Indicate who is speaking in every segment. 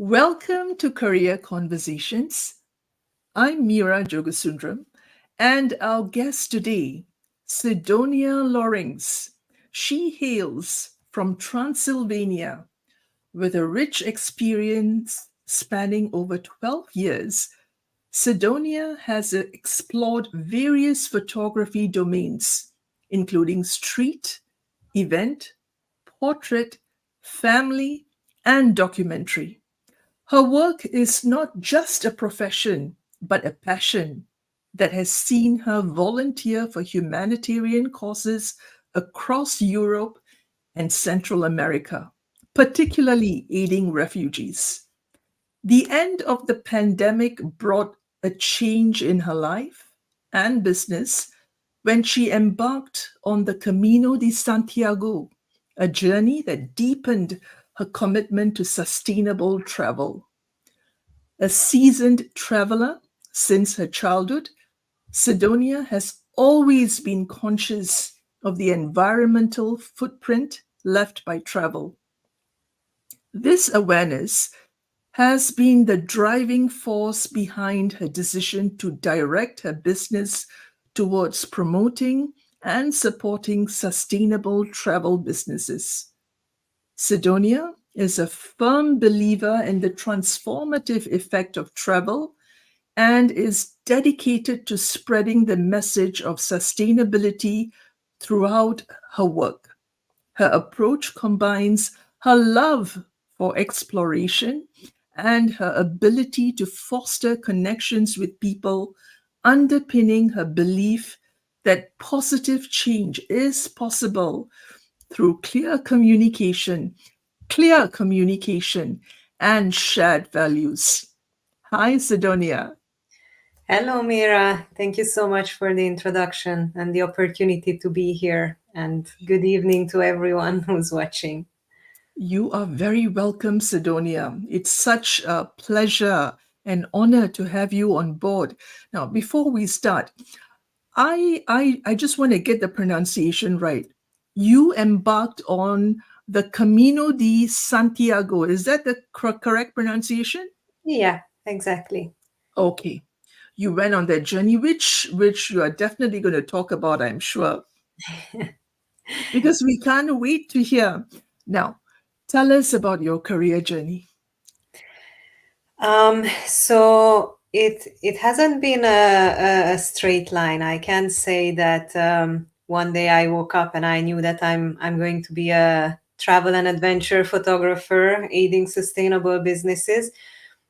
Speaker 1: Welcome to Career Conversations. I'm Meera Jogasundram, and our guest today, Szidonia Lorincz. She hails from Transylvania with a rich experience spanning over 12 years. Szidonia has explored various photography domains, including street, event, portrait, family, and documentary. Her work is not just a profession, but a passion that has seen her volunteer for humanitarian causes across Europe and Central America, particularly aiding refugees. The end of the pandemic brought a change in her life and business when she embarked on the Camino de Santiago, a journey that deepened her commitment to sustainable travel. A seasoned traveler since her childhood, Szidonia has always been conscious of the environmental footprint left by travel. This awareness has been the driving force behind her decision to direct her business towards promoting and supporting sustainable travel businesses. Szidonia is a firm believer in the transformative effect of travel and is dedicated to spreading the message of sustainability throughout her work. Her approach combines her love for exploration and her ability to foster connections with people, underpinning her belief that positive change is possible through clear communication, and shared values. Hi, Sidonia.
Speaker 2: Hello, Mira. Thank you so much for the introduction and the opportunity to be here. And good evening to everyone who's watching.
Speaker 1: You are very welcome, Sidonia. It's such a pleasure and honor to have you on board. Now, before we start, I just want to get the pronunciation right. You embarked on the Camino de Santiago. Is that the correct pronunciation?
Speaker 2: Yeah, exactly.
Speaker 1: Okay. You went on that journey, which you are definitely going to talk about, I'm sure, because we can't wait to hear. Now, tell us about your career journey.
Speaker 2: So it hasn't been a straight line. I can say that one day I woke up and I knew that I'm going to be a travel and adventure photographer aiding sustainable businesses.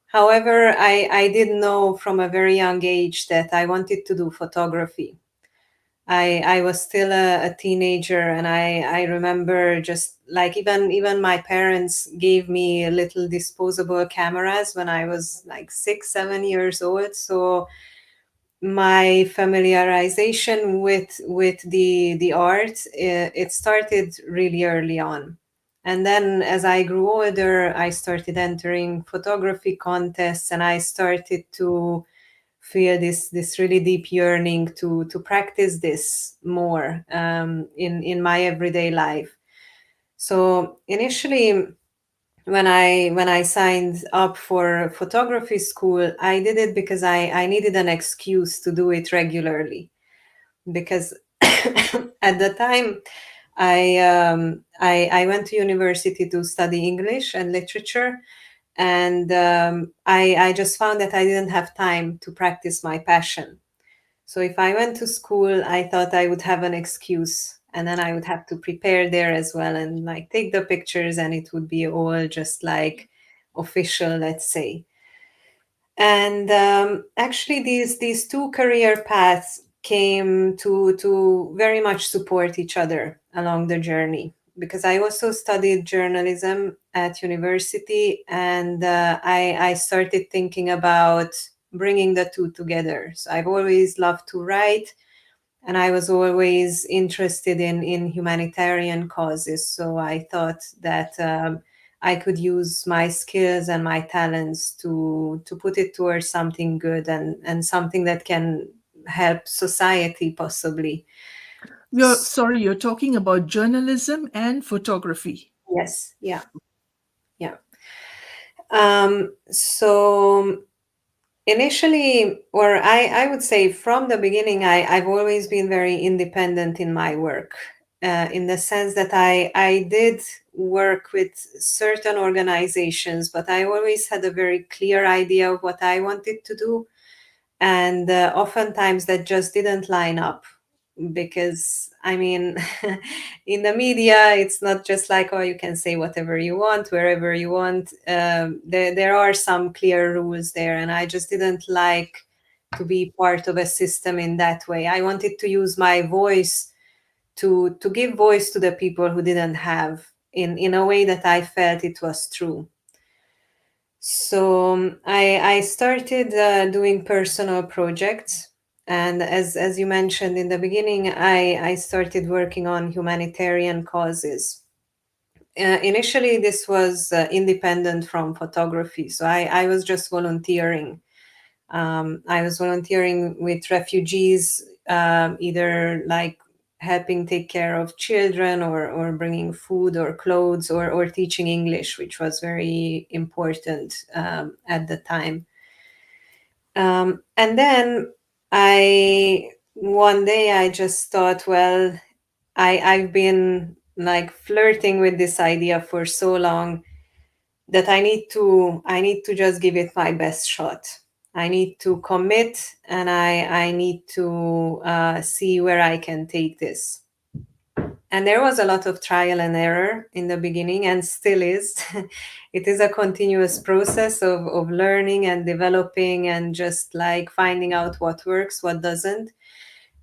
Speaker 2: However, I did know from a very young age that I wanted to do photography. I was still a teenager, and I remember just like even my parents gave me little disposable cameras when I was like 6 7 years old. So my familiarization with the art, it started really early on. And then as I grew older, I started entering photography contests, and I started to feel this really deep yearning to practice this more in my everyday life. So initially, when I signed up for photography school, I did it because I needed an excuse to do it regularly. Because at the time, I went to university to study English and literature, and I just found that I didn't have time to practice my passion. So if I went to school, I thought I would have an excuse, and then I would have to prepare there as well and like take the pictures, and it would be all just like official, let's say. And actually, these two career paths came to very much support each other along the journey, because I also studied journalism at university, and I started thinking about bringing the two together. So I've always loved to write, and I was always interested in humanitarian causes. So I thought that I could use my skills and my talents to put it towards something good, and something that can help society possibly.
Speaker 1: You're talking about journalism and photography.
Speaker 2: Yes, yeah, yeah. So initially, or I would say from the beginning, I've always been very independent in my work, in the sense that I did work with certain organizations, but I always had a very clear idea of what I wanted to do. And oftentimes that just didn't line up, because I mean, in the media it's not just like, oh, you can say whatever you want wherever you want. There are some clear rules there, and I just didn't like to be part of a system in that way. I wanted to use my voice to give voice to the people who didn't have, in a way that I felt it was true. So I started doing personal projects, and as you mentioned in the beginning, I started working on humanitarian causes. Initially, this was independent from photography, so I was just volunteering. I was volunteering with refugees, either like helping take care of children, or bringing food or clothes, or teaching English, which was very important at the time. And then one day I just thought, well, I've been like flirting with this idea for so long that I need to just give it my best shot. I need to commit, and I need to see where I can take this. And there was a lot of trial and error in the beginning, and still is. It is a continuous process of learning and developing, and just like finding out what works, what doesn't.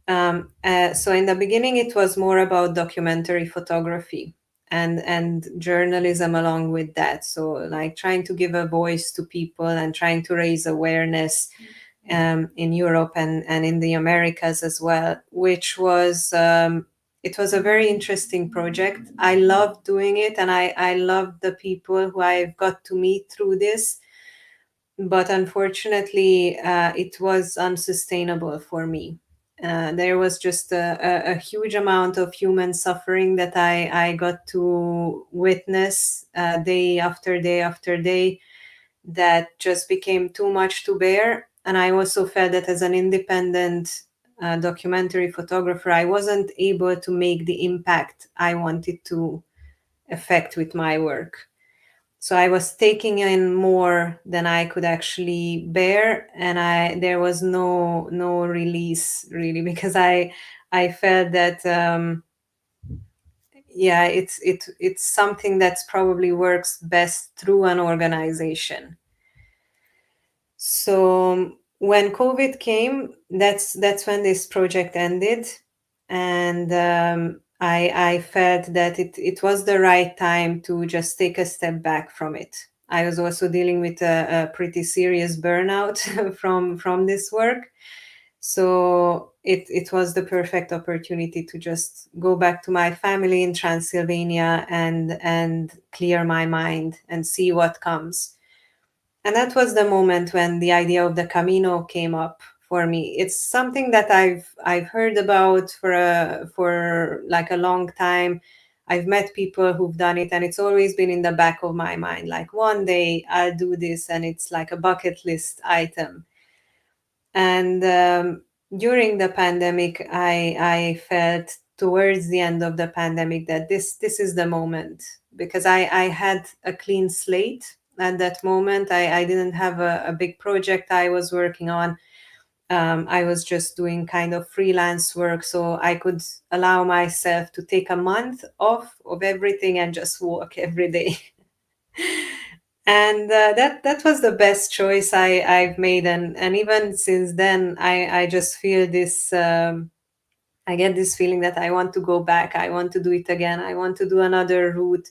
Speaker 2: So in the beginning, it was more about documentary photography and journalism along with that. So like trying to give a voice to people and trying to raise awareness in Europe and in the Americas as well, which was it was a very interesting project. I loved doing it, and I loved the people who I've got to meet through this. But unfortunately, it was unsustainable for me. There was just a huge amount of human suffering that I got to witness day after day after day, that just became too much to bear. And I also felt that as an independent documentary photographer, I wasn't able to make the impact I wanted to affect with my work. So I was taking in more than I could actually bear, and I there was no release really, because I felt that yeah, it's something that's probably works best through an organization. So when COVID came, that's when this project ended, and I felt that it was the right time to just take a step back from it. I was also dealing with a pretty serious burnout from this work, so it was the perfect opportunity to just go back to my family in Transylvania and clear my mind and see what comes. And that was the moment when the idea of the Camino came up for me. It's something that I've heard about for like a long time. I've met people who've done it, and it's always been in the back of my mind. Like one day I'll do this, and it's like a bucket list item. And during the pandemic, I felt towards the end of the pandemic that this is the moment, because I had a clean slate at that moment. I didn't have a big project I was working on. I was just doing kind of freelance work, so I could allow myself to take a month off of everything and just work every day. And that was the best choice I've made, and even since then I just feel this. I get this feeling that I want to go back. I want to do it again. I want to do another route,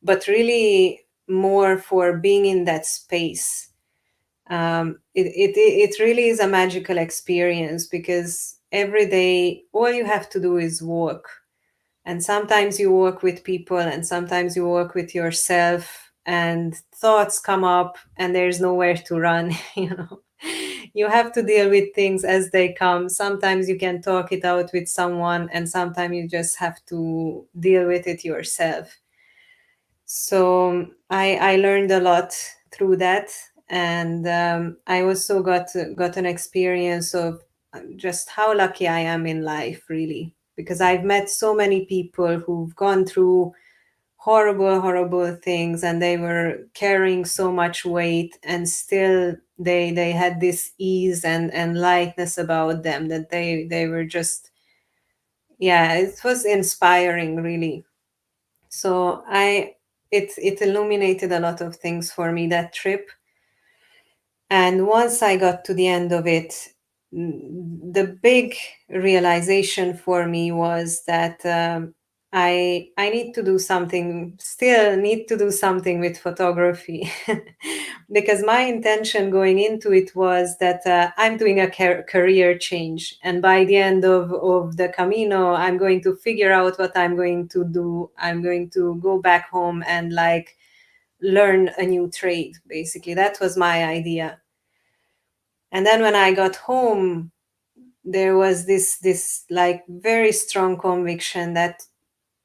Speaker 2: but really more for being in that space. It really is a magical experience, because every day all you have to do is walk, and sometimes you work with people, and sometimes you work with yourself, and thoughts come up and there's nowhere to run. You have to deal with things as they come. Sometimes you can talk it out with someone, and sometimes you just have to deal with it yourself. So I learned a lot through that. And I also got an experience of just how lucky I am in life, really, because I've met so many people who've gone through horrible, horrible things, and they were carrying so much weight, and still they had this ease and lightness about them, that they were just, yeah, it was inspiring, really. So it illuminated a lot of things for me, that trip. And once I got to the end of it, the big realization for me was that I need to do something, still need to do something with photography, because my intention going into it was that I'm doing a career change, and by the end of the Camino, I'm going to figure out what I'm going to do. I'm going to go back home and like learn a new trade. Basically, that was my idea. And then when I got home, there was this like very strong conviction that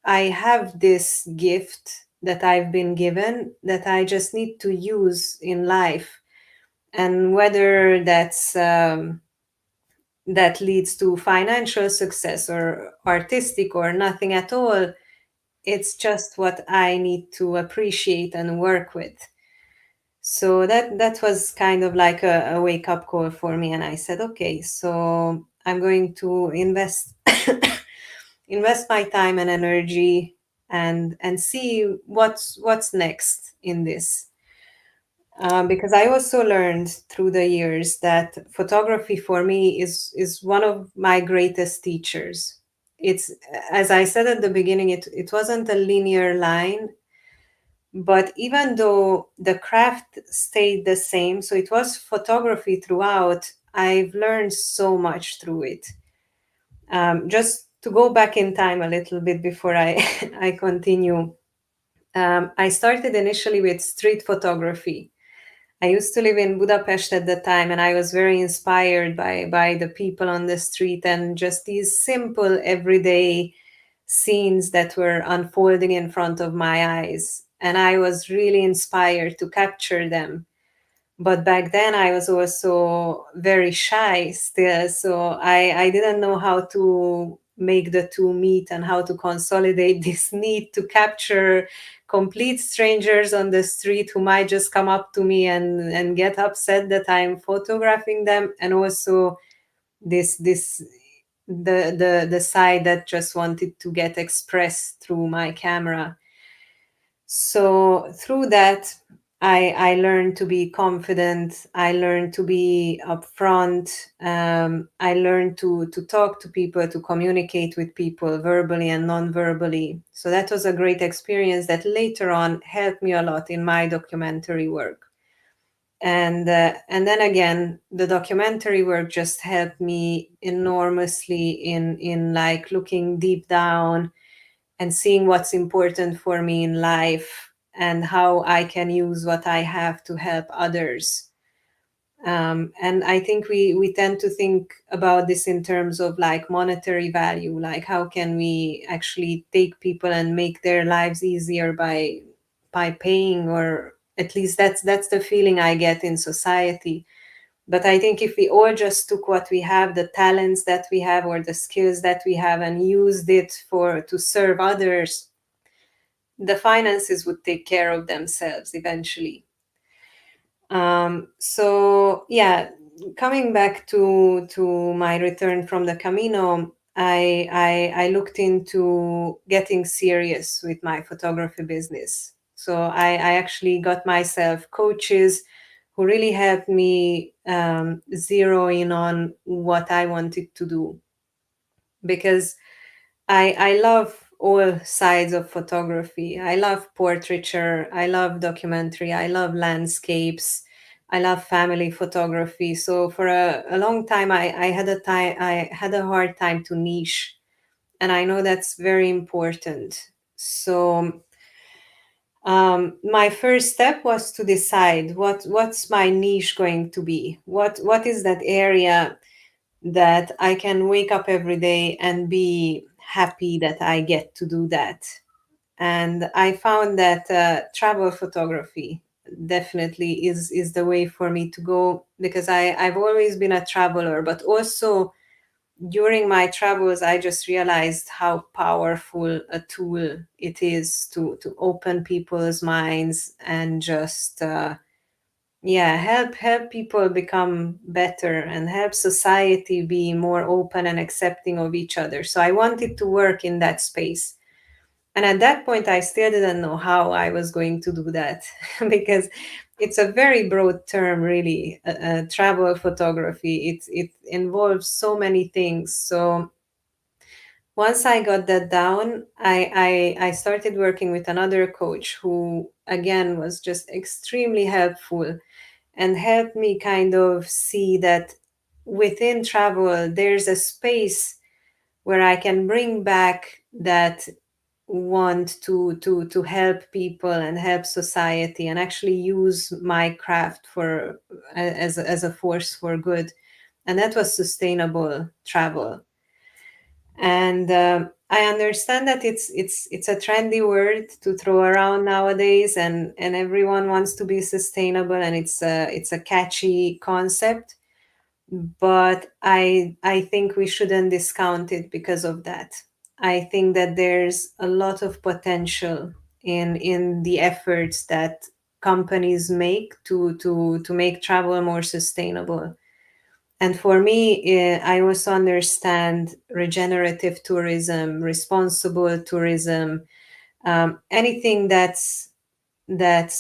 Speaker 2: I have this gift that I've been given, that I just need to use in life. And whether that leads to financial success or artistic or nothing at all, it's just what I need to appreciate and work with. So that was kind of like a wake up call for me, and I said, okay, so I'm going to invest invest my time and energy, and see what's next in this. Because I also learned through the years that photography for me is one of my greatest teachers. It's, as I said at the beginning, it wasn't a linear line, but even though the craft stayed the same, so it was photography throughout, I've learned so much through it. Just to go back in time a little bit before I, I continue, I started initially with street photography. I used to live in Budapest at the time, and I was very inspired by the people on the street and just these simple everyday scenes that were unfolding in front of my eyes. And I was really inspired to capture them. But back then I was also very shy still, so I didn't know how to make the two meet and how to consolidate this need to capture complete strangers on the street who might just come up to me and get upset that I'm photographing them, and also this the side that just wanted to get expressed through my camera. So through that, I learned to be confident. I learned to be upfront. I learned to talk to people, to communicate with people verbally and non-verbally. So that was a great experience that later on helped me a lot in my documentary work. And then again, the documentary work just helped me enormously in like looking deep down and seeing what's important for me in life and how I can use what I have to help others. And I think we tend to think about this in terms of like monetary value, like how can we actually take people and make their lives easier by paying, or at least that's the feeling I get in society. But I think if we all just took what we have, the talents that we have or the skills that we have, and used it for to serve others, the finances would take care of themselves eventually. So yeah, coming back to my return from the Camino, I looked into getting serious with my photography business. So I actually got myself coaches who really helped me zero in on what I wanted to do, because I love all sides of photography. I love portraiture, I love documentary, I love landscapes, I love family photography. So for a long time, I had a hard time to niche, and I know that's very important. So my first step was to decide what's my niche going to be. What is that area that I can wake up every day and be happy that I get to do that. And I found that travel photography, definitely is the way for me to go, because I've always been a traveler, but also during my travels I just realized how powerful a tool it is to open people's minds and just yeah, help people become better and help society be more open and accepting of each other. So I wanted to work in that space. And at that point, I still didn't know how I was going to do that because it's a very broad term, really. Travel photography. It involves so many things. So once I got that down, I started working with another coach who, again, was just extremely helpful and helped me kind of see that within travel, there's a space where I can bring back that want to help people and help society and actually use my craft for as a force for good, and that was sustainable travel. And I understand that it's a trendy word to throw around nowadays, and everyone wants to be sustainable, and it's a catchy concept, but I think we shouldn't discount it because of that. I think that there's a lot of potential in the efforts that companies make to make travel more sustainable. And for me, I also understand regenerative tourism, responsible tourism, anything that's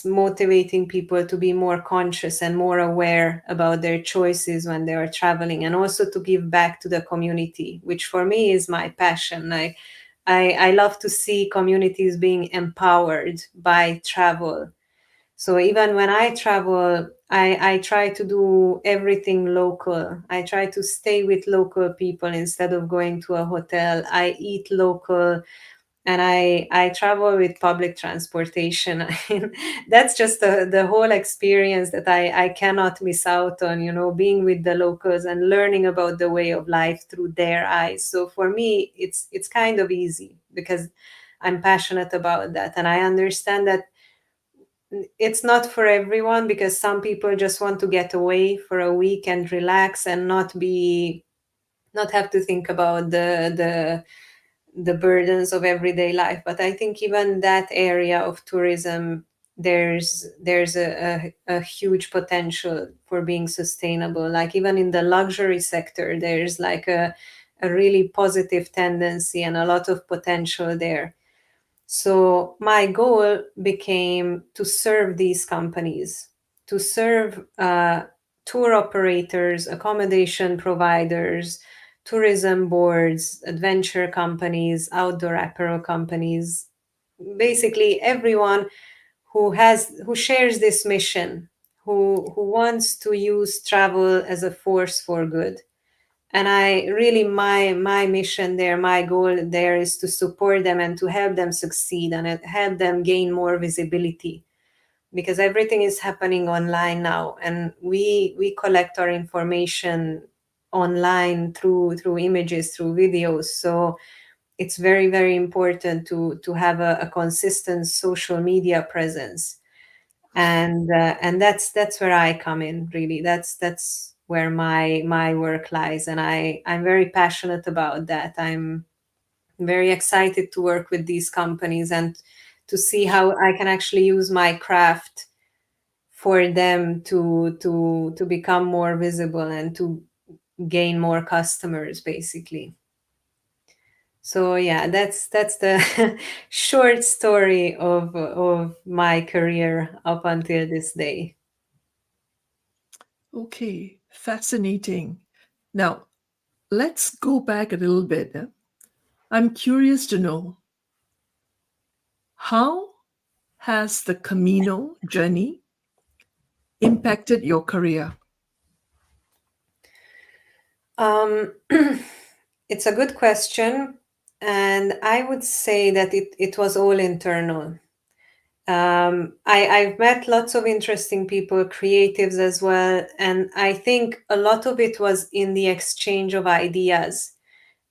Speaker 2: motivating people to be more conscious and more aware about their choices when they are traveling, and also to give back to the community, which for me is my passion. I love to see communities being empowered by travel. So even when I travel, I try to do everything local. I try to stay with local people instead of going to a hotel. I eat local, and I travel with public transportation. I mean, that's just the whole experience that I cannot miss out on, being with the locals and learning about the way of life through their eyes. So for me, it's kind of easy because I'm passionate about that, and I understand that it's not for everyone, because some people just want to get away for a week and relax and not have to think about the burdens of everyday life. But I think even that area of tourism, there's a huge potential for being sustainable. Like even in the luxury sector, there's like a really positive tendency and a lot of potential there. So my goal became to serve these companies, to serve tour operators, accommodation providers, tourism boards, adventure companies, outdoor apparel companies, basically everyone who shares this mission, who wants to use travel as a force for good. And I really, my mission there, my goal there is to support them and to help them succeed and help them gain more visibility, because everything is happening online now, and we collect our information online through images, through videos. So it's very, very important to have a consistent social media presence. And that's where I come in, really. That's where my work lies, and I'm very passionate about that. I'm very excited to work with these companies and to see how I can actually use my craft for them to become more visible and to gain more customers, basically. So yeah, that's the short story of my career up until this day.
Speaker 1: Okay, fascinating. Now, let's go back a little bit. I'm curious to know, how has the Camino journey impacted your career?
Speaker 2: Um, it's a good question, and I would say that it was all internal. I've met lots of interesting people, creatives as well, and I think a lot of it was in the exchange of ideas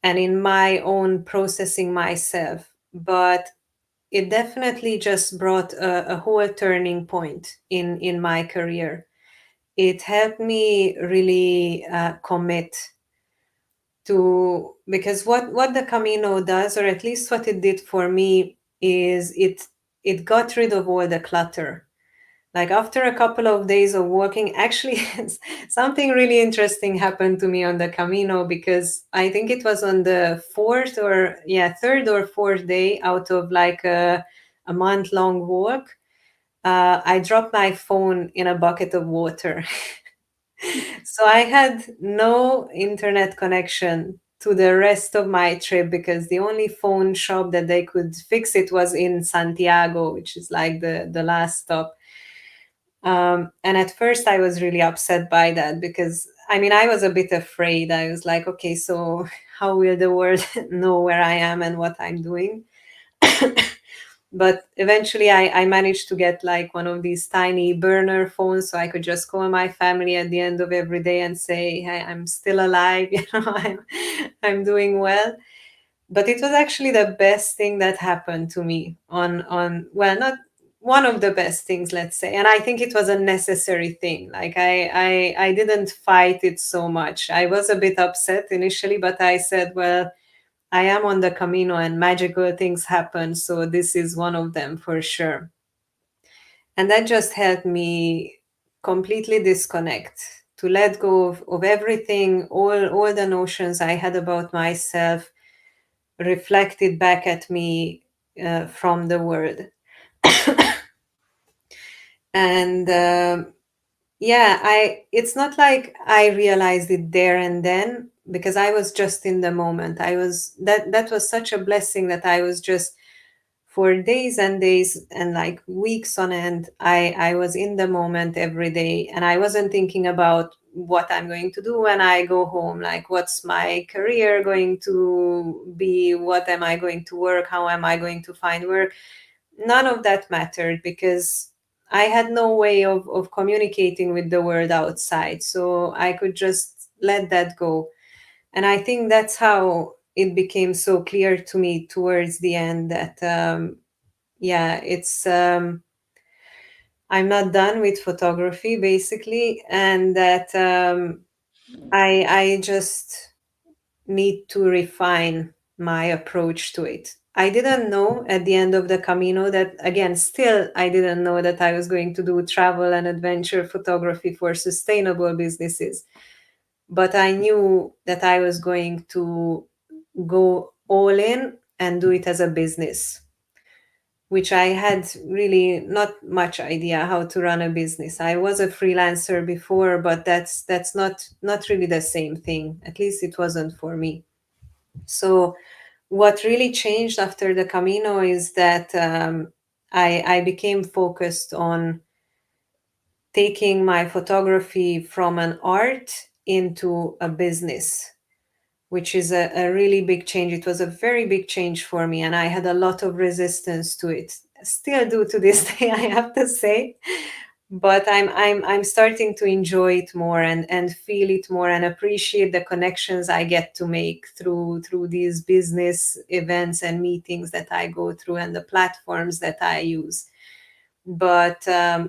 Speaker 2: and in my own processing myself. But it definitely just brought a whole turning point in my career. It helped me really commit to, because what the Camino does, or at least what it did for me, is it got rid of all the clutter. Like after a couple of days of walking, actually, something really interesting happened to me on the Camino, because I think it was on the third or fourth day out of like a month long walk. I dropped my phone in a bucket of water. So I had no internet connection to the rest of my trip, because the only phone shop that they could fix it was in Santiago, which is like the last stop. And at first, I was really upset by that, because I mean, I was a bit afraid. I was like, okay, so how will the world know where I am and what I'm doing? But eventually, I managed to get like one of these tiny burner phones, so I could just call my family at the end of every day and say, hey, I'm still alive, I'm doing well. But it was actually the best thing that happened to me on well, not one of the best things, let's say. And I think it was a necessary thing. Like I didn't fight it so much. I was a bit upset initially, but I said, well, I am on the Camino and magical things happen, so this is one of them for sure. And that just helped me completely disconnect, to let go of everything, all the notions I had about myself reflected back at me from the world. And yeah, it's not like I realized it there and then, because I was just in the moment. That was such a blessing, that I was just, for days and days and like weeks on end, I was in the moment every day, and I wasn't thinking about what I'm going to do when I go home, like what's my career going to be, what am I going to work, how am I going to find work. None of that mattered, because I had no way of communicating with the world outside, so I could just let that go. And I think that's how it became so clear to me towards the end that yeah, it's I'm not done with photography basically, and that I just need to refine my approach to it. I didn't know at the end of the Camino that, again, still I didn't know that I was going to do travel and adventure photography for sustainable businesses, but I knew that I was going to go all in and do it as a business, which I had really not much idea how to run a business. I was a freelancer before, but that's not really the same thing. At least it wasn't for me. So what really changed after the Camino is that I became focused on taking my photography from an art into a business, which is a really big change. It was a very big change for me, and I had a lot of resistance to it. Still do to this day, I have to say. But I'm starting to enjoy it more, and feel it more, and appreciate the connections I get to make through these business events and meetings that I go through, and the platforms that I use. But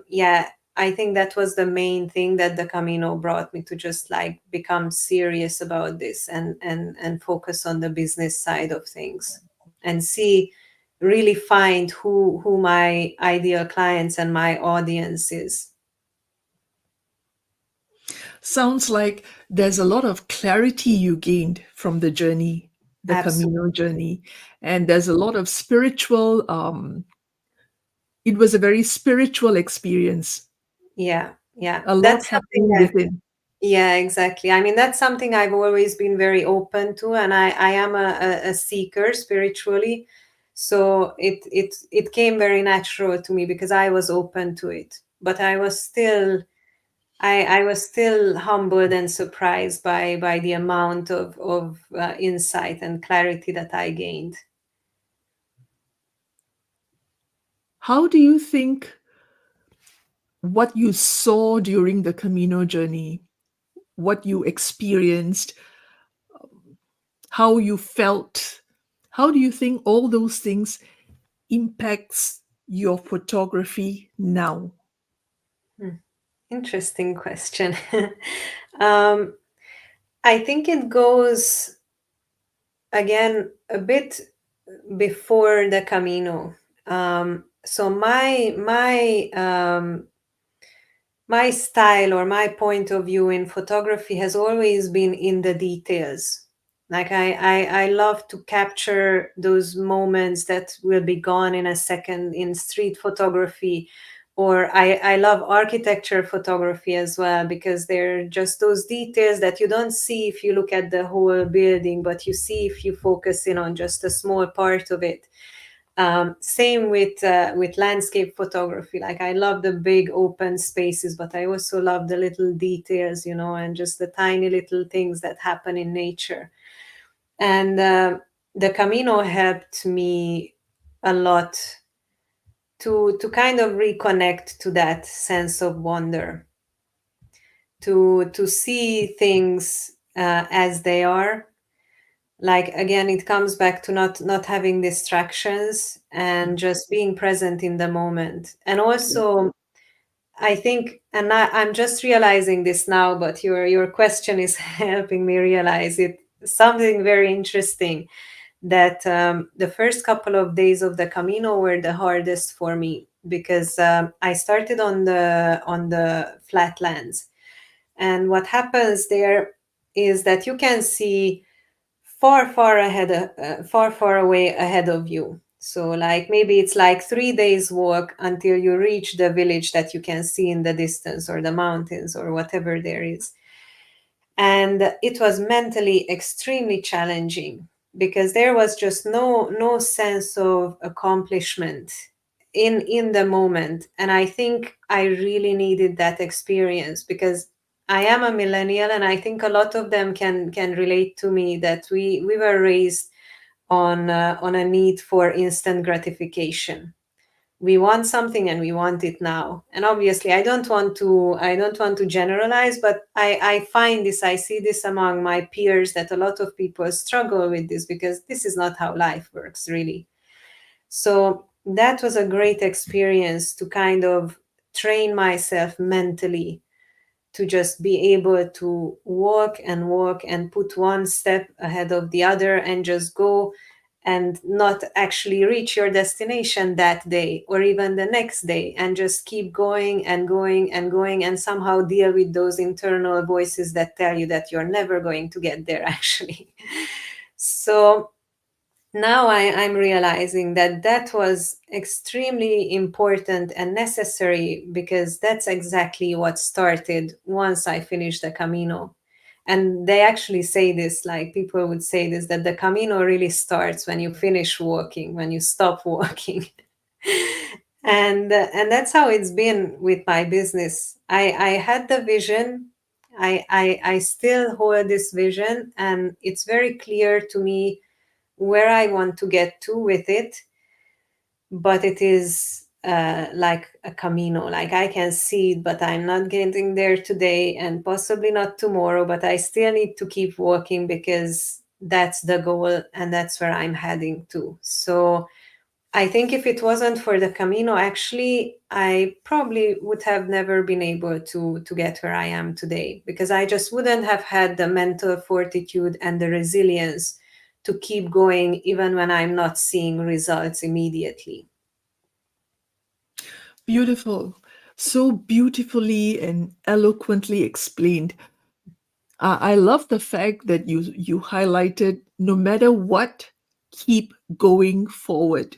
Speaker 2: yeah, I think that was the main thing that the Camino brought me to, just like become serious about this, and focus on the business side of things, and see, really find who my ideal clients and my audience is.
Speaker 1: Sounds like there's a lot of clarity you gained from the journey, the
Speaker 2: Absolutely.
Speaker 1: Camino journey. And there's a lot of spiritual, it was a very spiritual experience,
Speaker 2: Yeah, yeah.
Speaker 1: a lot
Speaker 2: That's something
Speaker 1: happening
Speaker 2: that,
Speaker 1: within.
Speaker 2: yeah, exactly. I mean, that's something I've always been very open to, and I am a seeker spiritually. So it came very natural to me, because I was open to it. But I was still humbled and surprised by the amount of insight and clarity that I gained.
Speaker 1: How do you think what you saw during the Camino journey, what you experienced, how you felt, how do you think all those things impacts your photography now?
Speaker 2: Hmm. Interesting question. um, I think it goes again a bit before the Camino. So my style or my point of view in photography has always been in the details. Like I love to capture those moments that will be gone in a second in street photography. Or I love architecture photography as well, because they're just those details that you don't see if you look at the whole building, but you see if you focus in on just a small part of it. Same with landscape photography. Like I love the big open spaces, but I also love the little details, and just the tiny little things that happen in nature. And the Camino helped me a lot to kind of reconnect to that sense of wonder, to see things as they are. Like again, it comes back to not having distractions and just being present in the moment. And also I think, and I'm just realizing this now, but your question is helping me realize it, something very interesting, that the first couple of days of the Camino were the hardest for me, because I started on the flatlands. And what happens there is that you can see far away ahead of you. So like maybe it's like 3 days walk until you reach the village that you can see in the distance, or the mountains, or whatever there is. And it was mentally extremely challenging, because there was just no sense of accomplishment in the moment. And I think I really needed that experience, because I am a millennial, and I think a lot of them can relate to me, that we were raised on a need for instant gratification. We want something and we want it now. And obviously I don't want to generalize, but I find this, I see this among my peers, that a lot of people struggle with this, because this is not how life works, really. So that was a great experience to kind of train myself mentally to just be able to walk and put one step ahead of the other, and just go, and not actually reach your destination that day or even the next day, and just keep going and going and going, and somehow deal with those internal voices that tell you that you're never going to get there actually. So now I'm realizing that that was extremely important and necessary, because that's exactly what started once I finished the Camino. And they actually say this, like people would say this, that the Camino really starts when you finish walking, when you stop walking. And that's how it's been with my business. I had the vision. I still hold this vision, and it's very clear to me where I want to get to with it, but it is like a Camino. Like I can see it, but I'm not getting there today, and possibly not tomorrow, but I still need to keep walking, because that's the goal and that's where I'm heading to. So I think if it wasn't for the Camino, actually, I probably would have never been able to get where I am today, because I just wouldn't have had the mental fortitude and the resilience to keep going even when I'm not seeing results immediately.
Speaker 1: Beautiful. So beautifully and eloquently explained. I love the fact that you highlighted no matter what, keep going forward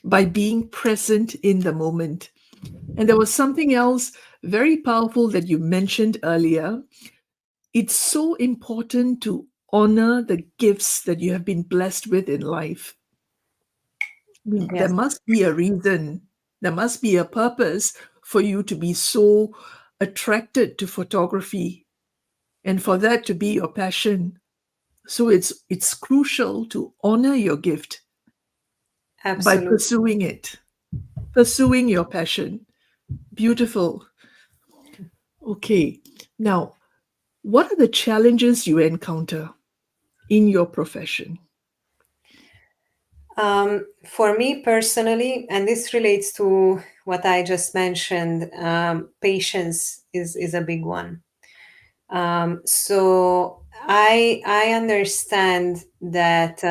Speaker 1: by being present in the moment. And there was something else very powerful that you mentioned earlier. It's so important to honor the gifts that you have been blessed with in life. I mean, there
Speaker 2: Yes,
Speaker 1: must be a reason, there must be a purpose for you to be so attracted to photography and for that to be your passion. So it's crucial to honor your gift by
Speaker 2: absolutely.
Speaker 1: pursuing it, pursuing your passion. Beautiful. Okay. Now, what are the challenges you encounter in your profession?
Speaker 2: For me personally, and this relates to what I just mentioned, patience is a big one. So I understand that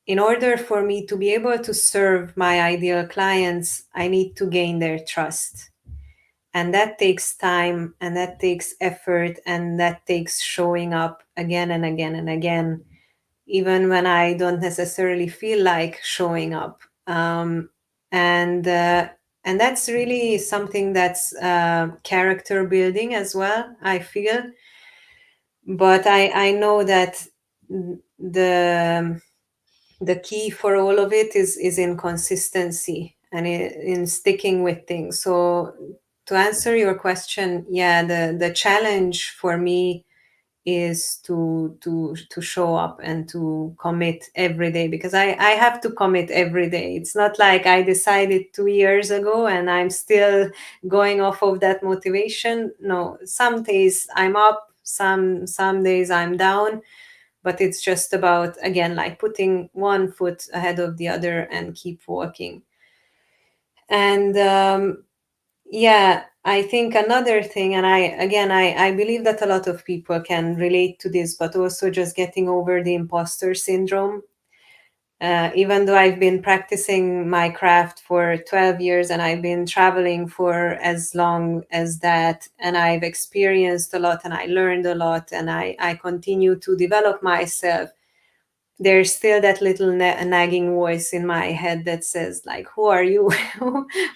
Speaker 2: in order for me to be able to serve my ideal clients, I need to gain their trust. And that takes time and that takes effort and that takes showing up again and again and again, even when I don't necessarily feel like showing up. Um, and and that's really something that's character building as well, I feel. But I know that the the key for all of it is in consistency and in sticking with things. So to answer your question, yeah, the challenge for me is to show up and to commit every day, because I have to commit every day. It's not like I decided 2 years ago and I'm still going off of that motivation. No, some days I'm up, some days I'm down, but it's just about, again, like putting one foot ahead of the other and keep walking. And yeah, I think another thing, and I believe that a lot of people can relate to this, but also just getting over the imposter syndrome. Even though I've been practicing my craft for 12 years and I've been traveling for as long as that, and I've experienced a lot and I learned a lot and I continue to develop myself, there's still that little nagging voice in my head that says, like, who are you?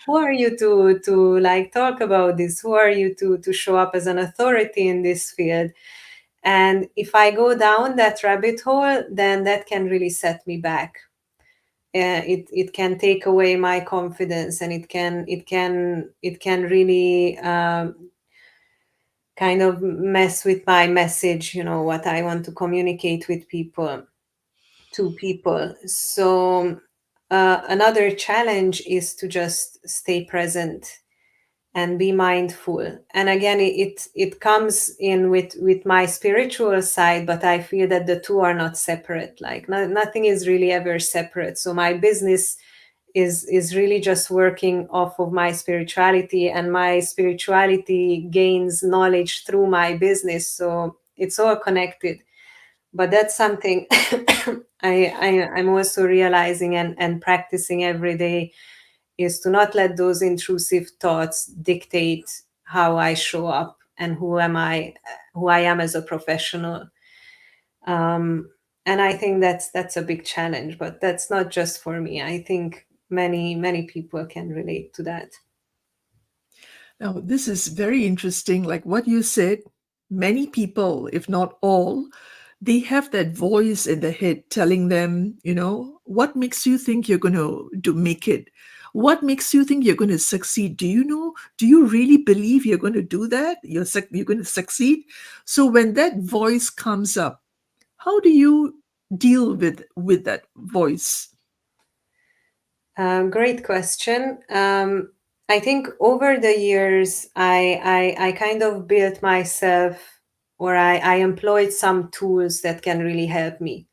Speaker 2: Who are you to like talk about this? Who are you to show up as an authority in this field? And if I go down that rabbit hole, then that can really set me back. It can take away my confidence, and it can really kind of mess with my message, what I want to communicate with people, to people. So another challenge is to just stay present and be mindful. And again, it comes in with my spiritual side, but I feel that the two are not separate. Like nothing is really ever separate. So my business is really just working off of my spirituality, and my spirituality gains knowledge through my business. So it's all connected. But that's something I'm also realizing and practicing every day, is to not let those intrusive thoughts dictate how I show up and who I am as a professional. um, and I think that's a big challenge, but that's not just for me. I think many people can relate to that.
Speaker 1: Now, this is very interesting. Like what you said, many people, if not all, they have that voice in their head telling them, what makes you think you're going to make it? What makes you think you're going to succeed? Do you know? Do you really believe you're going to do that? You're going to succeed? So when that voice comes up, how do you deal with that voice?
Speaker 2: Great question. I think over the years, I kind of built myself, or I employed some tools that can really help me.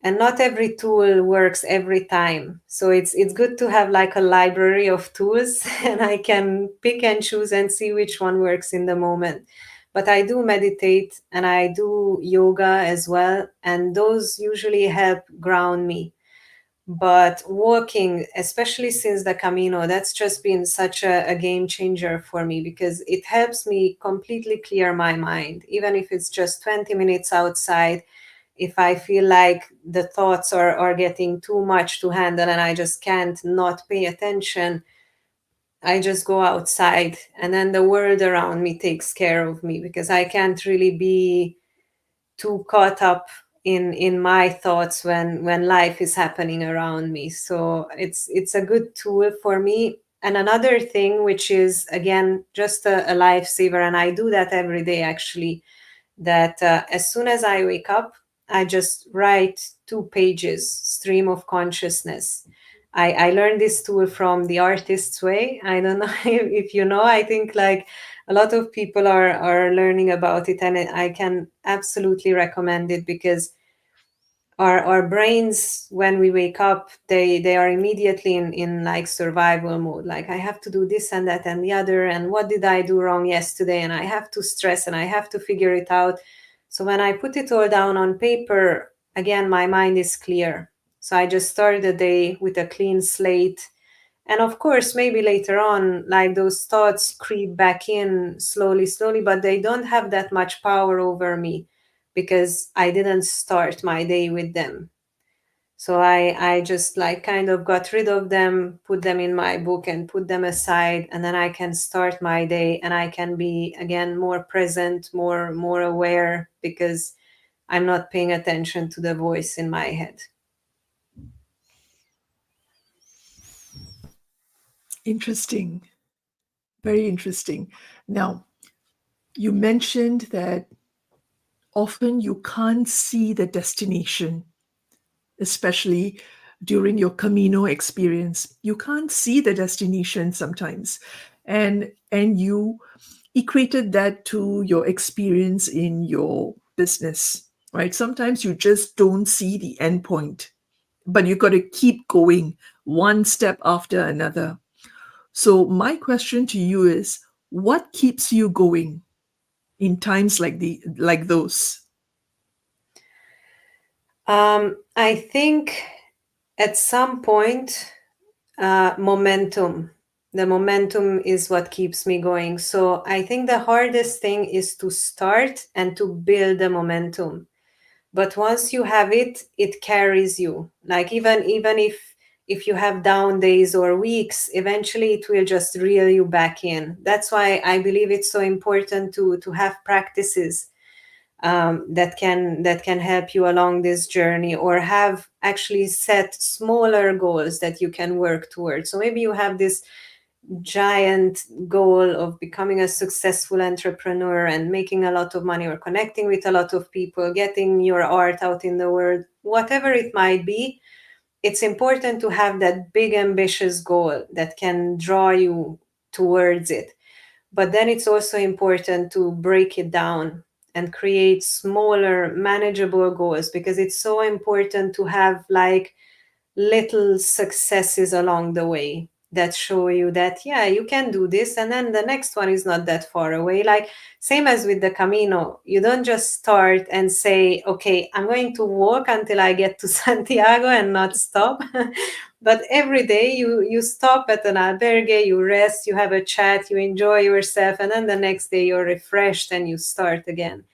Speaker 2: And not every tool works every time. So it's good to have like a library of tools, and I can pick and choose and see which one works in the moment. But I do meditate and I do yoga as well, and those usually help ground me. But walking, especially since the Camino, that's just been such a game changer for me, because it helps me completely clear my mind, even if it's just 20 minutes outside. If I feel like the thoughts are getting too much to handle and I just can't not pay attention, I just go outside, and then the world around me takes care of me, because I can't really be too caught up in my thoughts when life is happening around me. So it's a good tool for me. And another thing, which is again just a lifesaver, and I do that every day actually, that as soon as I wake up, I just write 2 pages, stream of consciousness. I learned this tool from the artist's way. I don't know if you know. I think like a lot of people are learning about it, and I can absolutely recommend it, because our brains, when we wake up, they are immediately in like survival mode, like I have to do this and that and the other, and what did I do wrong yesterday, and I have to stress and I have to figure it out. So when I put it all down on paper, again, my mind is clear. So I just start the day with a clean slate. And of course, maybe later on, like those thoughts creep back in slowly, slowly, but they don't have that much power over me because I didn't start my day with them. So I just like kind of got rid of them, put them in my book and put them aside, and then I can start my day and I can be again more present, more aware, because I'm not paying attention to the voice in my head.
Speaker 1: Interesting. Very interesting. Now, you mentioned that often you can't see the destination, especially during your Camino experience. You can't see the destination sometimes. And you equated that to your experience in your business, right? Sometimes you just don't see the end point, but you got to keep going one step after another. So my question to you is, what keeps you going in times like those?
Speaker 2: I think at some point, momentum. The momentum is what keeps me going. So I think the hardest thing is to start and to build the momentum. But once you have it, it carries you. Like even if you have down days or weeks, eventually it will just reel you back in. That's why I believe it's so important to have practices that can help you along this journey, or have actually set smaller goals that you can work towards. So maybe you have this giant goal of becoming a successful entrepreneur and making a lot of money, or connecting with a lot of people, getting your art out in the world, whatever it might be. It's important to have that big ambitious goal that can draw you towards it. But then it's also important to break it down and create smaller, manageable goals, because it's so important to have like little successes along the way that show you that, yeah, you can do this. And then the next one is not that far away. Like, same as with the Camino, you don't just start and say, okay, I'm going to walk until I get to Santiago and not stop. But every day you stop at an albergue, you rest, you have a chat, you enjoy yourself, and then the next day you're refreshed and you start again.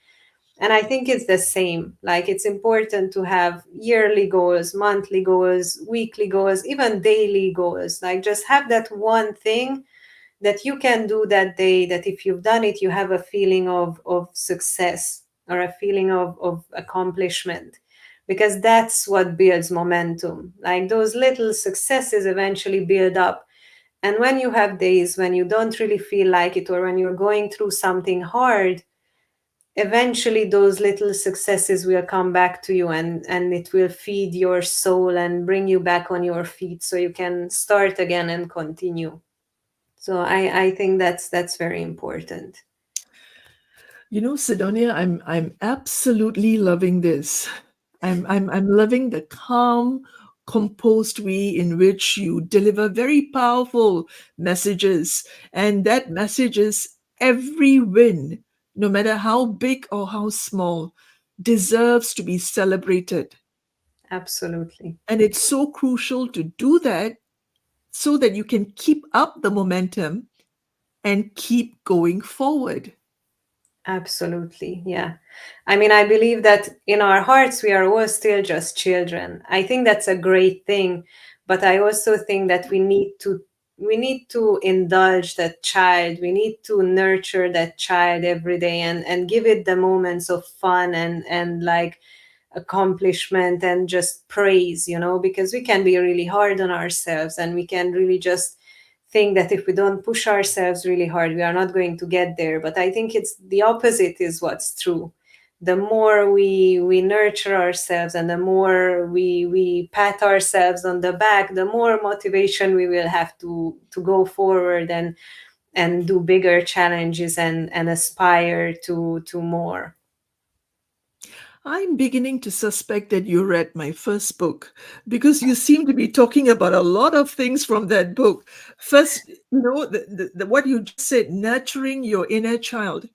Speaker 2: And I think it's the same. Like, it's important to have yearly goals, monthly goals, weekly goals, even daily goals. Like, just have that one thing that you can do that day, that if you've done it, you have a feeling of success, or a feeling of accomplishment, because that's what builds momentum. Like, those little successes eventually build up. And when you have days when you don't really feel like it, or when you're going through something hard, eventually those little successes will come back to you, and it will feed your soul and bring you back on your feet, so you can start again and continue. So I think that's very important.
Speaker 1: You know, Sidonia, I'm absolutely loving this. I'm loving the calm, composed way in which you deliver very powerful messages. And that message is every win, no matter how big or how small, deserves to be celebrated.
Speaker 2: Absolutely.
Speaker 1: And it's so crucial to do that so that you can keep up the momentum and keep going forward.
Speaker 2: Absolutely. Yeah. I mean, I believe that in our hearts, we are all still just children. I think that's a great thing. But I also think that we need to indulge that child. We need to nurture that child every day, and give it the moments of fun and like accomplishment and just praise, because we can be really hard on ourselves, and we can really just think that if we don't push ourselves really hard, we are not going to get there. But I think it's the opposite is what's true. The more we nurture ourselves, and the more we pat ourselves on the back, the more motivation we will have to go forward and do bigger challenges and aspire to more.
Speaker 1: I'm beginning to suspect that you read my first book because you seem to be talking about a lot of things from that book. First, what you just said, nurturing your inner child.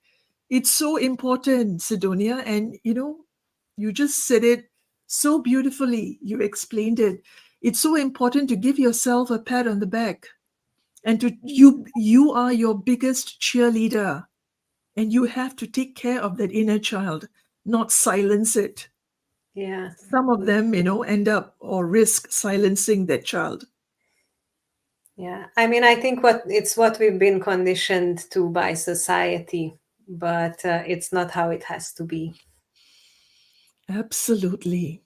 Speaker 1: It's so important, Sidonia. And, you just said it so beautifully. You explained it. It's so important to give yourself a pat on the back and you are your biggest cheerleader and you have to take care of that inner child, not silence it.
Speaker 2: Yeah.
Speaker 1: Some of them, end up or risk silencing that child.
Speaker 2: Yeah. I mean, I think what we've been conditioned to by society, but it's not how it has to be.
Speaker 1: Absolutely.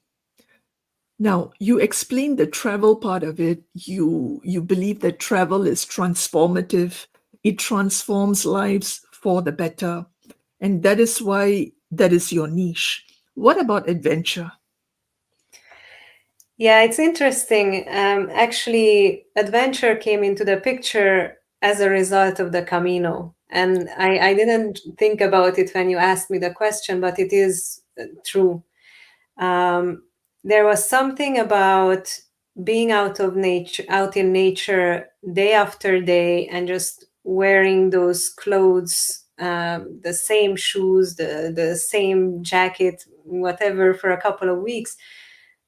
Speaker 1: Now, you explained the travel part of it. You believe that travel is transformative. It transforms lives for the better. And that is why that is your niche. What about adventure?
Speaker 2: Yeah, it's interesting. Actually, adventure came into the picture as a result of the Camino. And I didn't think about it when you asked me the question, but it is true. Um, there was something about being out in nature day after day, and just wearing those clothes, the same shoes, the same jacket, whatever, for a couple of weeks,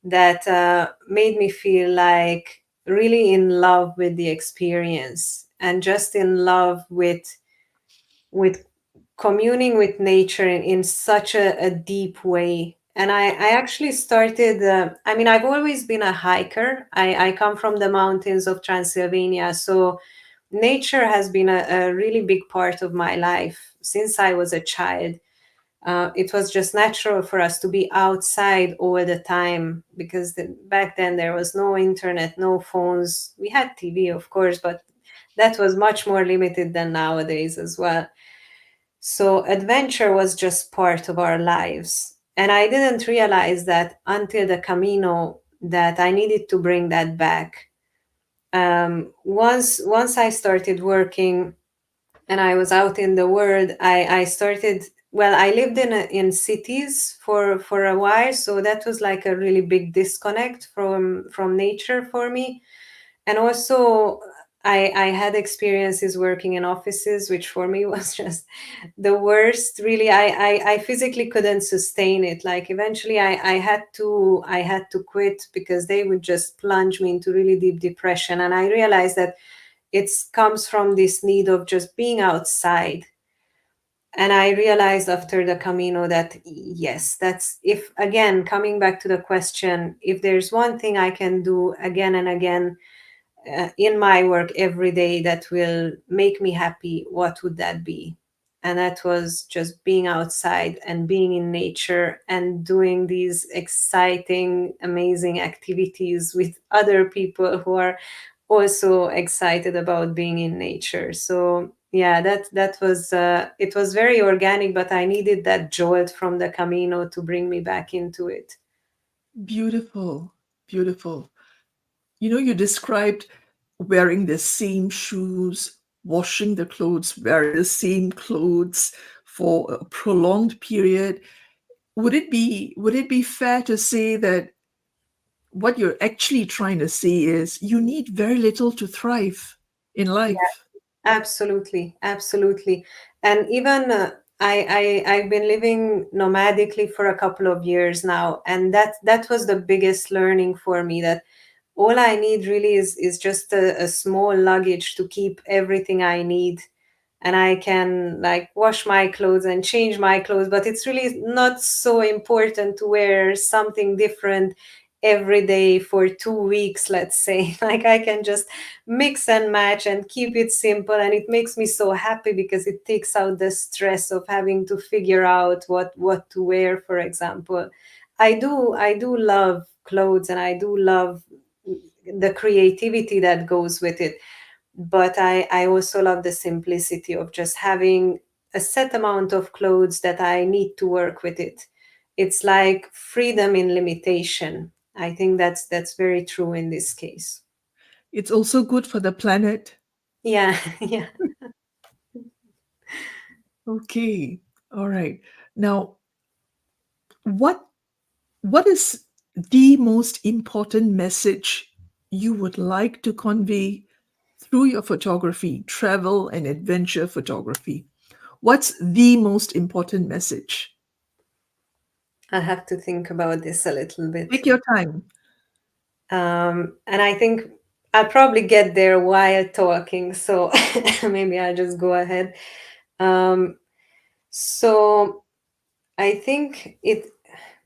Speaker 2: that made me feel like really in love with the experience, and just in love with communing with nature in such a deep way. And I actually started, I mean, I've always been a hiker. I come from the mountains of Transylvania. So nature has been a really big part of my life since I was a child. It was just natural for us to be outside all the time because back then there was no internet, no phones. We had TV, of course, but that was much more limited than nowadays as well. So adventure was just part of our lives. And I didn't realize that until the Camino, that I needed to bring that back. Once I started working and I was out in the world, I started. Well, I lived in cities for a while, so that was like a really big disconnect from nature for me. And also, I had experiences working in offices, which for me was just the worst. Really, I physically couldn't sustain it. Like eventually, I had to quit because they would just plunge me into really deep depression. And I realized that it comes from this need of just being outside. And I realized after the Camino that yes, that's, if again, coming back to the question, if there's one thing I can do again and again in my work every day that will make me happy, what would that be? And that was just being outside and being in nature and doing these exciting, amazing activities with other people who are also excited about being in nature. So yeah, that was it was very organic, but I needed that jolt from the Camino to bring me back into it.
Speaker 1: Beautiful, beautiful. You described wearing the same shoes, washing the clothes, wearing the same clothes for a prolonged period. Would it be fair to say that what you're actually trying to say is you need very little to thrive in life?
Speaker 2: Absolutely, absolutely. And even I've been living nomadically for a couple of years now, and that was the biggest learning for me. That all I need really is just a small luggage to keep everything I need, and I can like wash my clothes and change my clothes, but it's really not so important to wear something different every day for 2 weeks, let's say. Like I can just mix and match and keep it simple, and it makes me so happy because it takes out the stress of having to figure out what to wear, for example. I do love clothes, and I do love the creativity that goes with it, but I also love the simplicity of just having a set amount of clothes that I need to work with it. It's like freedom in limitation. I think that's very true in this case.
Speaker 1: It's also good for the planet.
Speaker 2: Yeah, yeah.
Speaker 1: Okay. All right. Now, what What is the most important message you would like to convey through your photography, travel and adventure photography? What's the most important message?
Speaker 2: I have to think about this a little bit.
Speaker 1: Take your time.
Speaker 2: And I think I'll probably get there while talking, so maybe I'll just go ahead. Um, so I think it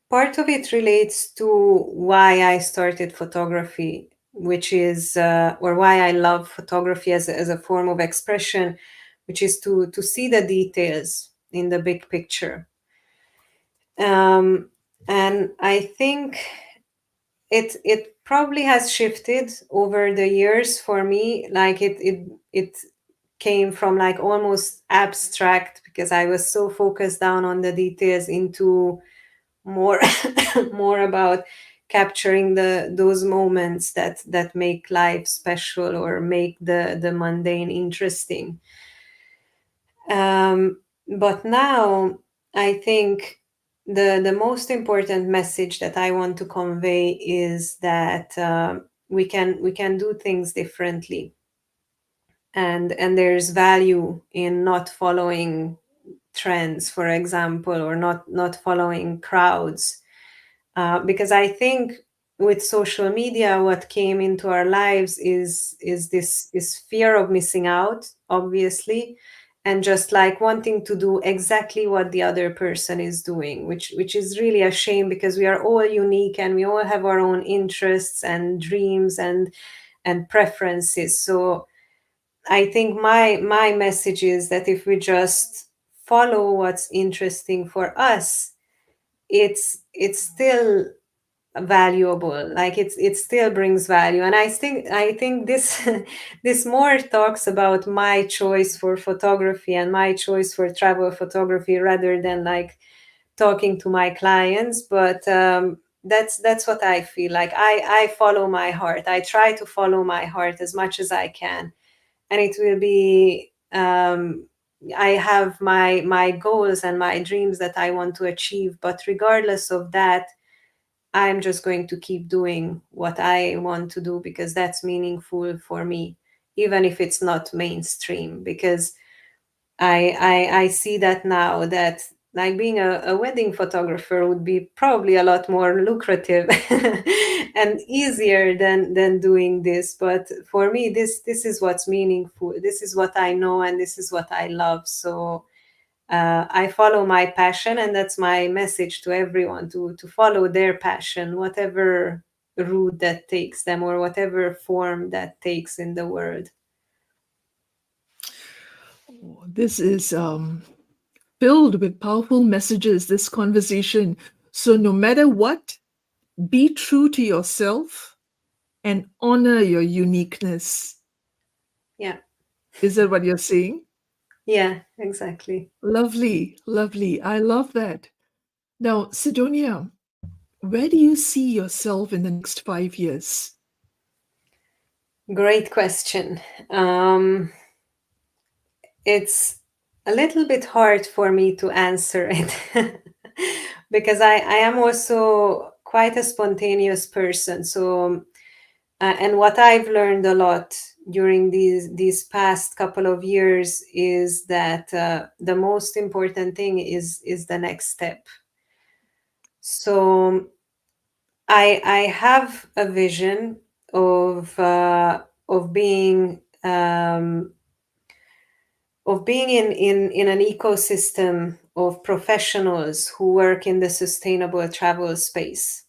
Speaker 2: part of it relates to why I started photography, which is or why I love photography as a form of expression, which is to see the details in the big picture. Um, and I think it probably has shifted over the years for me. Like it came from like almost abstract because I was so focused down on the details into more more about capturing those moments that make life special or make the mundane interesting. But now I think the most important message that I want to convey is that we can do things differently, and there's value in not following trends, for example, or not following crowds, because I think with social media, what came into our lives is this fear of missing out, obviously, and just like wanting to do exactly what the other person is doing, which is really a shame because we are all unique and we all have our own interests and dreams and preferences. So I think my message is that if we just follow what's interesting for us, it's still valuable, like it still brings value. And I think this this more talks about my choice for photography and my choice for travel photography rather than like talking to my clients. But that's what I feel like. I follow my heart. I try to follow my heart as much as I can, and it will be I have my goals and my dreams that I want to achieve, but regardless of that, I'm just going to keep doing what I want to do because that's meaningful for me, even if it's not mainstream. Because I see that now that like being a wedding photographer would be probably a lot more lucrative and easier than doing this. But for me, this is what's meaningful. This is what I know, and this is what I love. So I follow my passion, and that's my message to everyone to follow their passion, whatever route that takes them or whatever form that takes in the world.
Speaker 1: This is filled with powerful messages, this conversation. So, no matter what, be true to yourself and honor your uniqueness.
Speaker 2: Yeah,
Speaker 1: Is that what you're saying?
Speaker 2: yeah, exactly.
Speaker 1: Lovely, lovely. I love that. Now, Sidonia, where do you see yourself in the next 5 years?
Speaker 2: Great question. Um, it's a little bit hard for me to answer it because I am also quite a spontaneous person. So and what I've learned a lot during these past couple of years is that the most important thing is the next step. So I have a vision of being in an ecosystem of professionals who work in the sustainable travel space.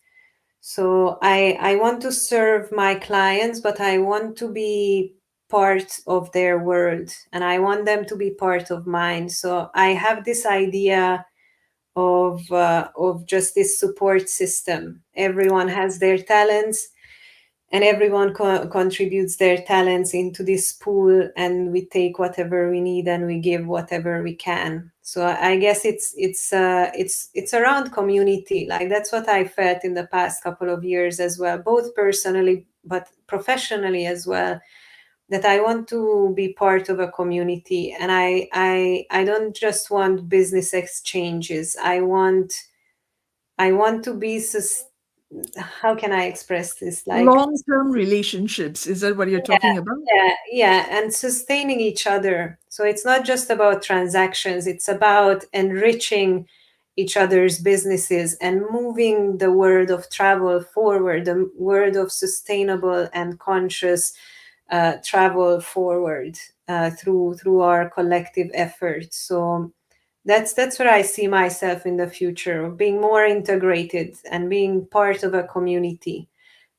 Speaker 2: So I want to serve my clients, but I want to be part of their world and I want them to be part of mine. So I have this idea of just this support system. Everyone has their talents, and everyone contributes their talents into this pool, and we take whatever we need and we give whatever we can. So I guess it's around community. Like that's what I felt in the past couple of years as well, both personally but professionally as well, that I want to be part of a community. And I don't just want business exchanges. I want I want to be how can I express this? Like,
Speaker 1: Long-term relationships, is that what you're talking about?
Speaker 2: yeah, and sustaining each other. So it's not just about transactions, it's about enriching each other's businesses and moving the world of travel forward, the world of sustainable and conscious travel forward through our collective efforts. So that's where I see myself in the future, being more integrated and being part of a community.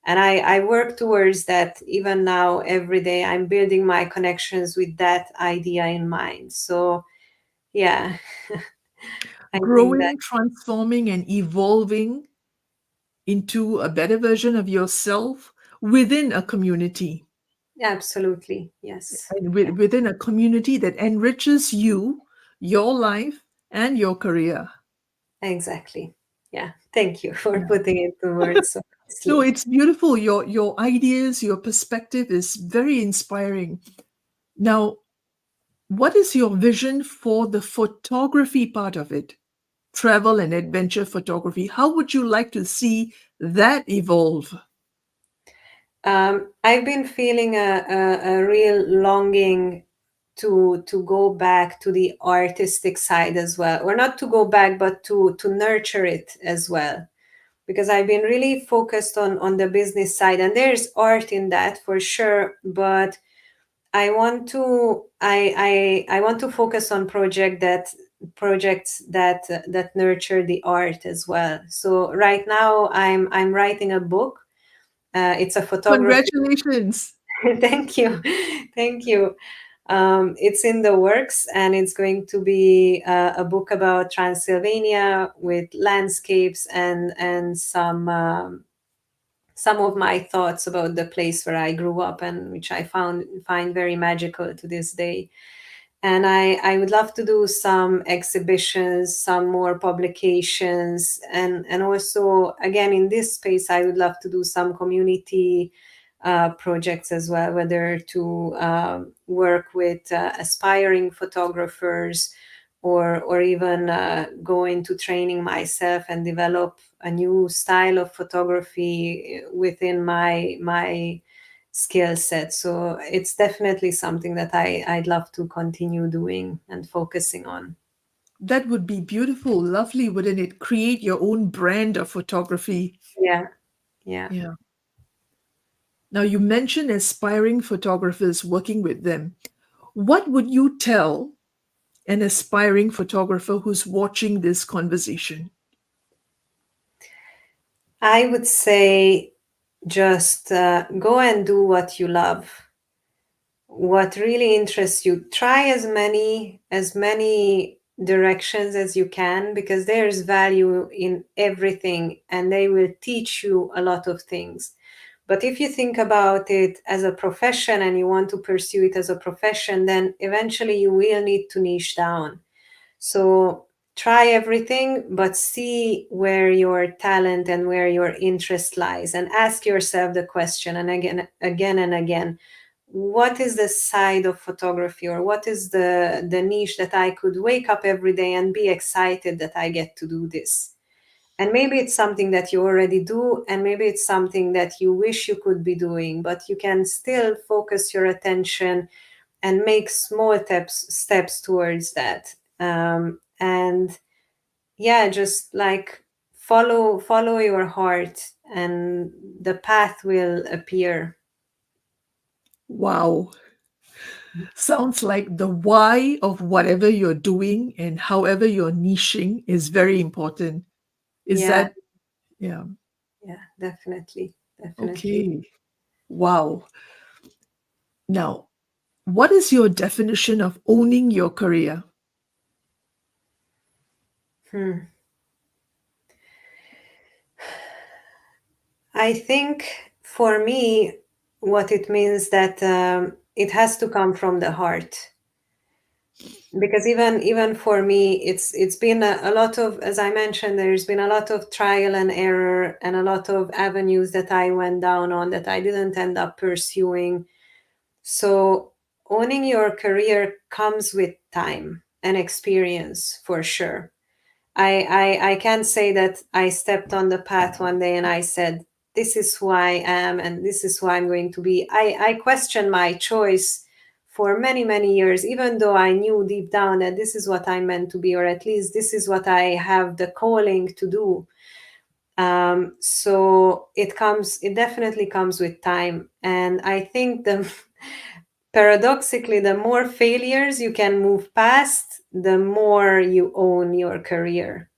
Speaker 2: And I work towards that even now. Every day I'm building my connections with that idea in mind. So yeah, I think that
Speaker 1: Growing, transforming, and evolving into a better version of yourself within a community,
Speaker 2: absolutely, yes.
Speaker 1: and
Speaker 2: Yeah,
Speaker 1: within a community that enriches you, your life, and your career.
Speaker 2: exactly. Yeah, thank you for
Speaker 1: Yeah.
Speaker 2: putting it to words so
Speaker 1: No,
Speaker 2: nicely.
Speaker 1: it's beautiful. Your ideas, your perspective is very inspiring. Now, what is your vision for the photography part of it? Travel and adventure photography. How would you like to see that evolve?
Speaker 2: I've been feeling a real longing to go back to the artistic side as well, or not to go back, but to nurture it as well, because I've been really focused on the business side, and there's art in that for sure. But I want to focus on projects that nurture the art as well. So right now I'm writing a book. It's a photography.
Speaker 1: Congratulations.
Speaker 2: Thank you, thank you. It's in the works, and it's going to be a book about Transylvania with landscapes and some of my thoughts about the place where I grew up and which I find very magical to this day. And I would love to do some exhibitions, some more publications, and also again in this space I would love to do some community projects as well, whether to work with aspiring photographers, or even go into training myself and develop a new style of photography within my skill set. So it's definitely something that I'd love to continue doing and focusing on.
Speaker 1: That would be beautiful, lovely, wouldn't it? Create your own brand of photography.
Speaker 2: Yeah, yeah.
Speaker 1: Yeah. Now, you mentioned aspiring photographers working with them. What would you tell an aspiring photographer who's watching this conversation?
Speaker 2: I would say just go and do what you love, what really interests you. Try as many directions as you can, because there's value in everything and they will teach you a lot of things. But if you think about it as a profession and you want to pursue it as a profession, then eventually you will need to niche down. So try everything, but see where your talent and where your interest lies, and ask yourself the question, and again and again, what is the side of photography, or what is the niche that I could wake up every day and be excited that I get to do this? And maybe it's something that you already do, and maybe it's something that you wish you could be doing, but you can still focus your attention and make small steps towards that. And yeah, just like follow your heart, and the path will appear.
Speaker 1: Wow. Sounds like the why of whatever you're doing and however you're niching is very important. Is
Speaker 2: Yeah,
Speaker 1: that, yeah,
Speaker 2: yeah, definitely, definitely.
Speaker 1: okay. Wow. Now, what is your definition of owning your career?
Speaker 2: Hmm. I think for me, what it means that it has to come from the heart, because even for me it's been a lot of, as I mentioned, there's been a lot of trial and error and a lot of avenues that I went down on that I didn't end up pursuing. So owning your career comes with time and experience for sure. I can't say that I stepped on the path one day and I said, this is who I am and this is who I'm going to be. I questioned my choice for many, many years, even though I knew deep down that this is what I'm meant to be, or at least this is what I have the calling to do. So it definitely comes with time. And I think paradoxically, the more failures you can move past, the more you own your career,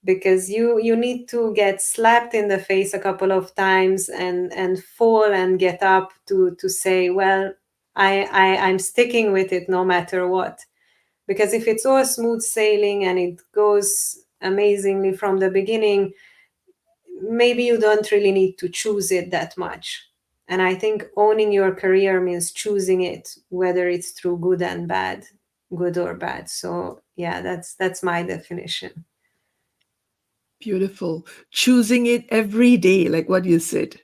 Speaker 2: because you need to get slapped in the face a couple of times and fall and get up to say, well, I'm sticking with it no matter what. Because if it's all smooth sailing and it goes amazingly from the beginning, maybe you don't really need to choose it that much. And I think owning your career means choosing it, whether it's through good or bad. So yeah, that's my definition.
Speaker 1: Beautiful. Choosing it every day, like what you said.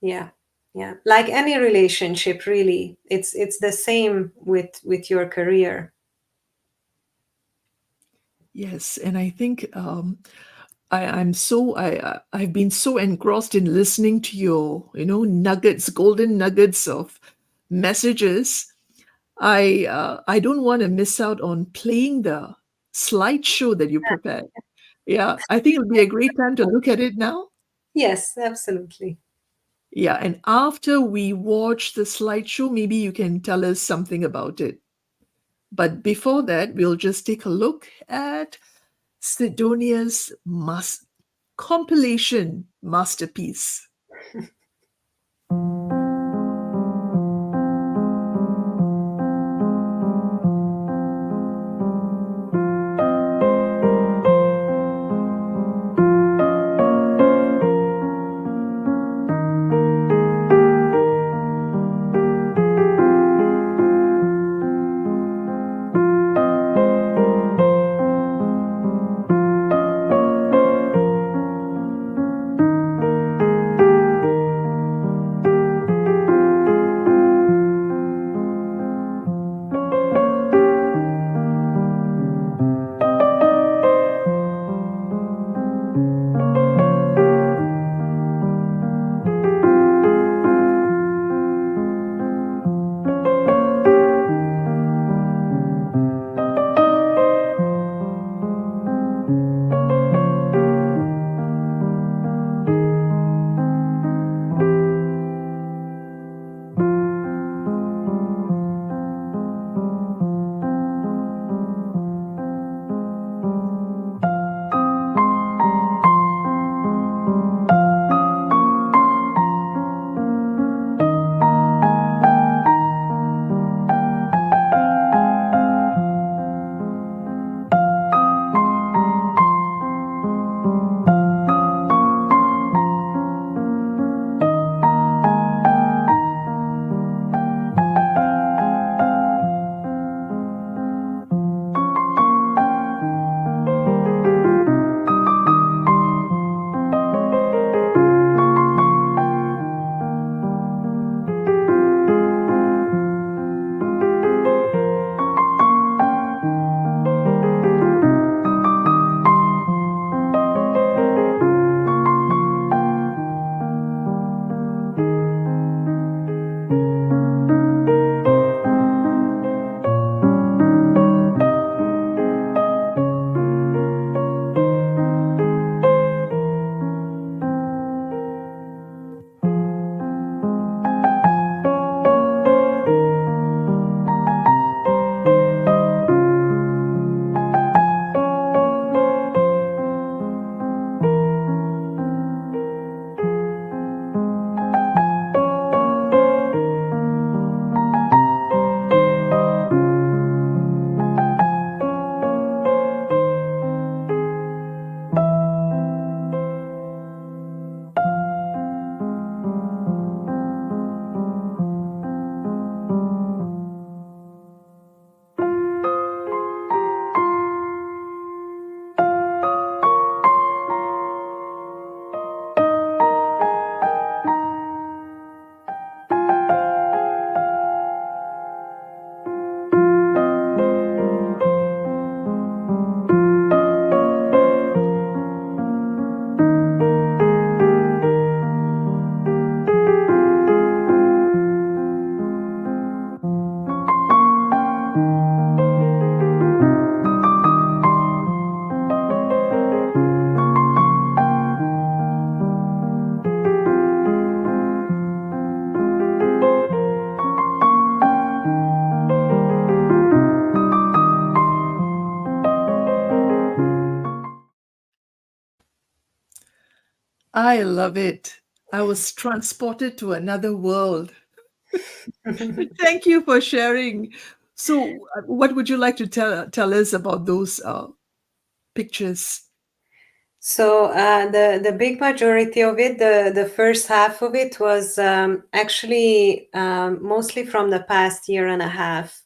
Speaker 2: Yeah. Yeah. Like any relationship, really. It's the same with your career.
Speaker 1: Yes, and I think I've been so engrossed in listening to your, nuggets, golden nuggets of messages. I don't want to miss out on playing the slideshow that you prepared. Yeah, I think it'll be a great time to look at it now.
Speaker 2: Yes, absolutely.
Speaker 1: Yeah, and after we watch the slideshow, maybe you can tell us something about it. But before that, we'll just take a look at Sidonia's compilation masterpiece. I love it. I was transported to another world. Thank you for sharing. So, what would you like to tell us about those pictures?
Speaker 2: So the big majority of it, the first half of it was actually mostly from the past year and a half.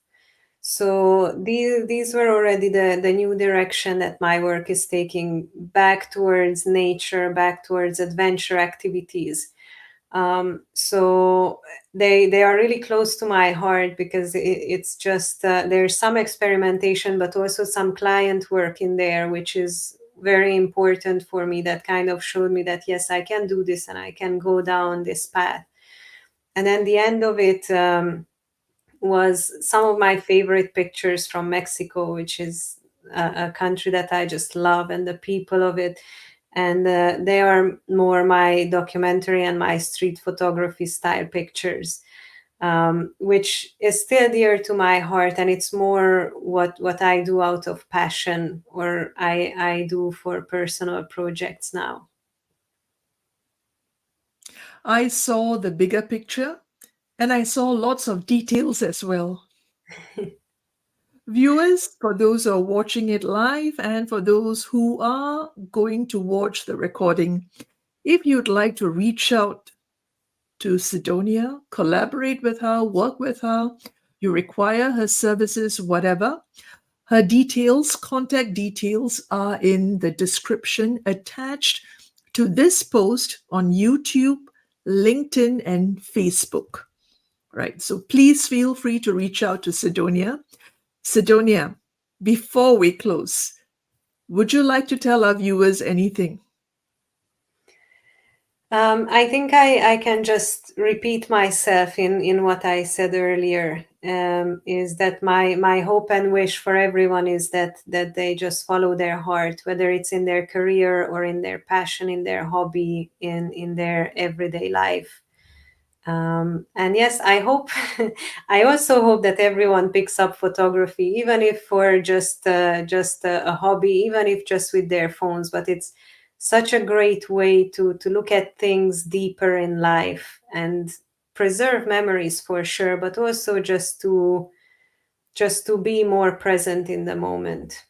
Speaker 2: So these were already the new direction that my work is taking, back towards nature, back towards adventure activities. So they are really close to my heart because it's just there's some experimentation, but also some client work in there, which is very important for me. That kind of showed me that yes, I can do this and I can go down this path. And then the end of it was some of my favorite pictures from Mexico, which is a country that I just love, and the people of it. And they are more my documentary and my street photography style pictures, which is still dear to my heart. And it's more what I do out of passion, or I do for personal projects now.
Speaker 1: I saw the bigger picture and I saw lots of details as well. Viewers, for those who are watching it live and for those who are going to watch the recording, if you'd like to reach out to Sidonia, collaborate with her, work with her, you require her services, whatever, her details, contact details are in the description attached to this post on YouTube, LinkedIn, and Facebook. Right. So please feel free to reach out to Sidonia. Sidonia, before we close, would you like to tell our viewers anything?
Speaker 2: I think I can just repeat myself in what I said earlier. Is that my hope and wish for everyone is that they just follow their heart, whether it's in their career or in their passion, in their hobby, in their everyday life. And yes, I hope, I also hope that everyone picks up photography, even if for just a hobby, even if just with their phones. But it's such a great way to look at things deeper in life and preserve memories for sure, but also just to be more present in the moment.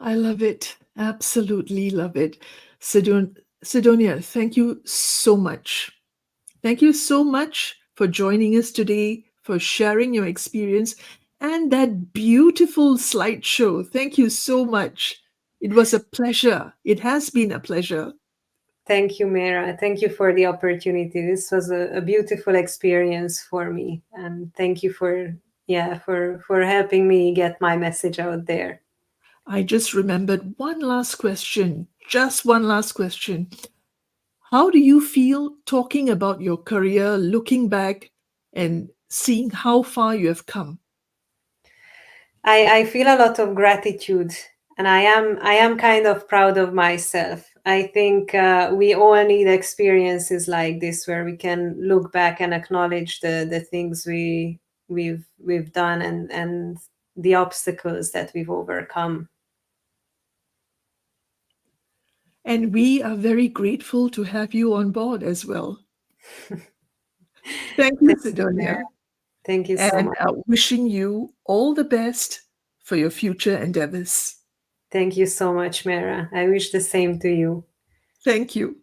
Speaker 1: I love it. Absolutely love it. Sidonia, thank you so much. Thank you so much for joining us today, for sharing your experience and that beautiful slideshow. Thank you so much. It was a pleasure. It has been a pleasure.
Speaker 2: Thank you, Mira. Thank you for the opportunity. This was a beautiful experience for me, and thank you for yeah for helping me get my message out there.
Speaker 1: I just remembered one last question, just one last question. How do you feel talking about your career, looking back and seeing how far you have come?
Speaker 2: I feel a lot of gratitude, and I am kind of proud of myself. I think we all need experiences like this where we can look back and acknowledge the things we've done, and the obstacles that we've overcome.
Speaker 1: And we are very grateful to have you on board as well. Thank you,
Speaker 2: Thank you,
Speaker 1: Sidonia,
Speaker 2: Mary. Thank you so
Speaker 1: and
Speaker 2: much.
Speaker 1: wishing you all the best for your future endeavors.
Speaker 2: Thank you so much, Mara. I wish the same to you.
Speaker 1: Thank you.